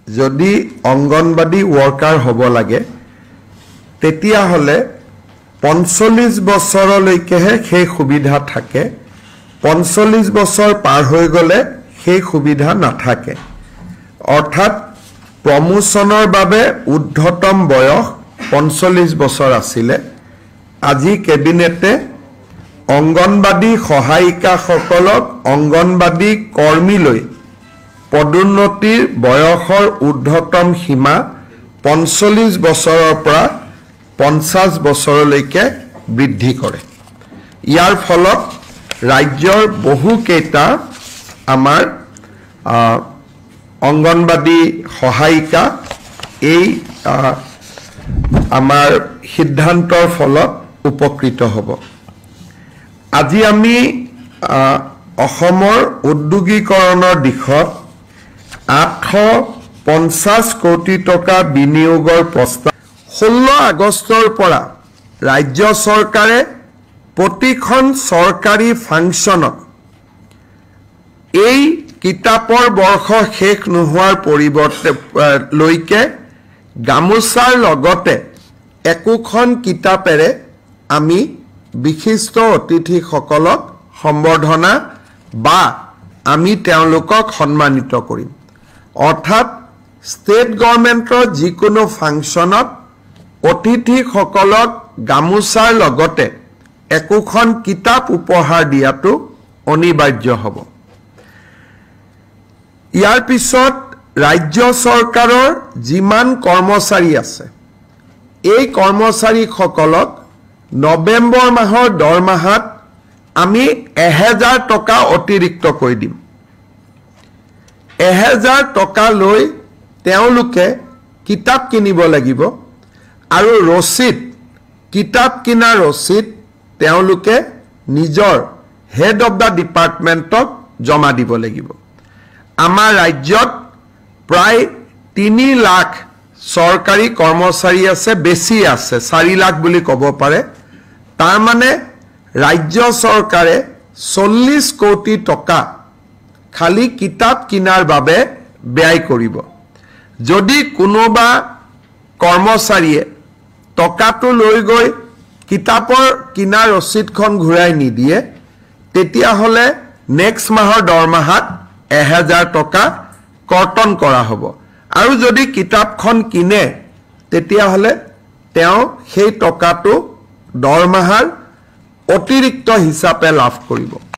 যদি অঙ্গনবাড়ী ওয়াৰ্কাৰ হ'ব লাগে তেতিয়া হলে 45 বছৰলৈকেহে সেই সুবিধা থাকে 45 বছৰ পাৰ হৈ গলে সেই সুবিধা নাথাকে অৰ্থাৎ প্ৰমোশনৰ বাবে উদ্ধতম বয়স 45 বছৰ আছিল আজি কেবিনেটে অঙ্গনবাড়ী সহায়িকা সকলক অঙ্গনবাড়ী কৰ্মীলৈ পদোন্নতিৰ বয়সৰ উদ্ধতম সীমা 45 বছৰৰ পৰা 50 বছৰলৈকে বৃদ্ধি কৰে ইয়াৰ ফলত ৰাজ্যৰ বহু কেইটা আমাৰ অঙ্গনবাড়ী সহায়িকা এই আমাৰ সিদ্ধান্তৰ ফলত উপকৃত হ'ব আজি আমি অসমৰ উদ্যোগীকৰণৰ দিশত 850 কোটি টকা বিনিয়োগৰ প্ৰস্তাৱ 16 আগষ্টৰ পৰা ৰাজ্য চৰকাৰে প্ৰতিখন চৰকাৰী ফাংচনত এই কিতাপৰ বৰ্ষ শেষ নোহোৱাৰ পৰিৱৰ্তে লৈকে গামোচাৰ লগতে একোখন কিতাপেৰে আমি বিশিষ্ট অতিথি সকলক সম্বৰ্ধনা বা আমি তেওঁলোকক সন্মানিত কৰিম অৰ্থাৎ ষ্টেট গভৰ্ণমেণ্টৰ যিকোনো ফাংচনত অতিথি সকলক গামোচাৰ লগতে একোখন কিতাপ উপহাৰ দিয়াটো অনিবাৰ্য হ'ব ইয়াৰ পিছত ৰাজ্য চৰকাৰৰ যিমান কৰ্মচাৰী আছে এই কৰ্মচাৰী সকলক নৱেম্বৰ মাহৰ দৰমহাত আমি 1000 টকা অতিৰিক্ত কৰি দিম 1000 টকা লৈ তেওঁলোকে কিতাপ কিনিব লাগিব আৰু ৰচিদ কিতাপ কিনা ৰচিদ তেওঁলোকে নিজৰ হেড অফ দা ডিপাৰ্টমেণ্টক জমা দিব লাগিব আমাৰ ৰাজ্যত প্ৰায় 3 লাখ চৰকাৰী কৰ্মচাৰী আছে বেছি আছে 4 লাখ বুলি ক'ব পাৰে তাৰ মানে ৰাজ্য চৰকাৰে 40 কোটি টকা খালি কিতাপ কিনাৰ বাবে ব্যয় কৰিব যদি কোনোবা কৰ্মচাৰীয়ে টকাটো লৈ গৈ কিতাপৰ কিনা ৰচিদখন ঘূৰাই নিদিয়ে তেতিয়া হলে নেক্সট মাহৰ দৰমহাত 1000 টকা কৰ্তন কৰা হ'ব আৰু যদি কিতাপখন কিনে তেতিয়া হলে তেওঁ সেই টকাটো দৰমহাৰ অতিৰিক্ত হিচাপে লাভ কৰিব